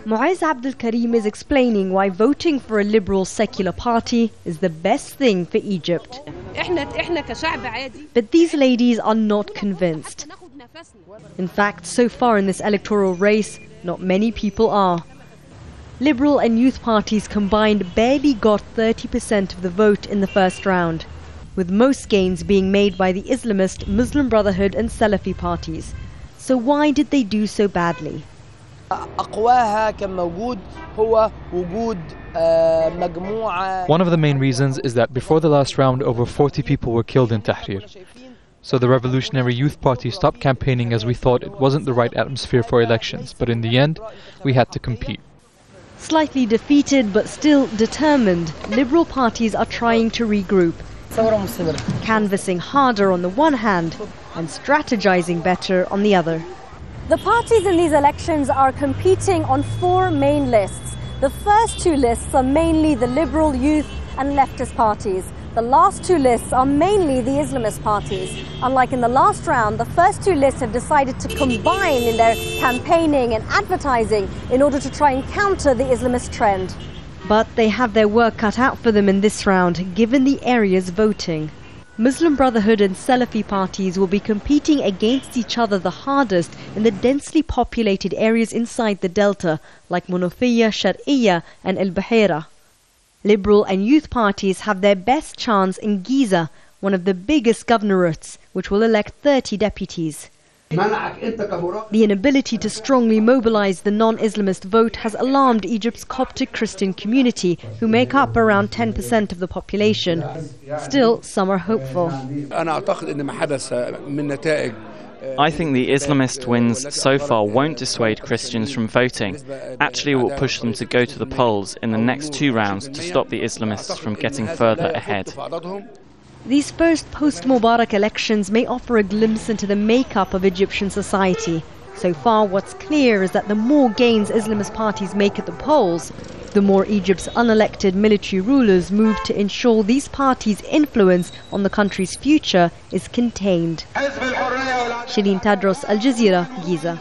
Mu'ayz Abdul Karim is explaining why voting for a liberal secular party is the best thing for Egypt. But these ladies are not convinced. In fact, so far in this electoral race, not many people are. Liberal and youth parties combined barely got 30% of the vote in the first round, with most gains being made by the Islamist, Muslim Brotherhood and Salafi parties. So why did they do so badly? One of the main reasons is that before the last round, over 40 people were killed in Tahrir. So the Revolutionary Youth Party stopped campaigning as we thought it wasn't the right atmosphere for elections, but in the end, we had to compete. Slightly defeated but still determined, liberal parties are trying to regroup, canvassing harder on the one hand and strategizing better on the other. The parties in these elections are competing on 4 main lists. The first 2 lists are mainly the liberal, youth and leftist parties. The last 2 lists are mainly the Islamist parties. Unlike in the last round, the first 2 lists have decided to combine in their campaigning and advertising in order to try and counter the Islamist trend. But they have their work cut out for them in this round, given the area's voting. Muslim Brotherhood and Salafi parties will be competing against each other the hardest in the densely populated areas inside the Delta, like Munofiyah, Shar'iyah and El Bahira. Liberal and youth parties have their best chance in Giza, one of the biggest governorates, which will elect 30 deputies. The inability to strongly mobilize the non-Islamist vote has alarmed Egypt's Coptic Christian community, who make up around 10% of the population. Still, some are hopeful. I think the Islamist wins so far won't dissuade Christians from voting. Actually, it will push them to go to the polls in the next 2 rounds to stop the Islamists from getting further ahead. These first post-Mubarak elections may offer a glimpse into the makeup of Egyptian society. So far, what's clear is that the more gains Islamist parties make at the polls, the more Egypt's unelected military rulers move to ensure these parties' influence on the country's future is contained. Shireen Tadros, Al Jazeera, Giza.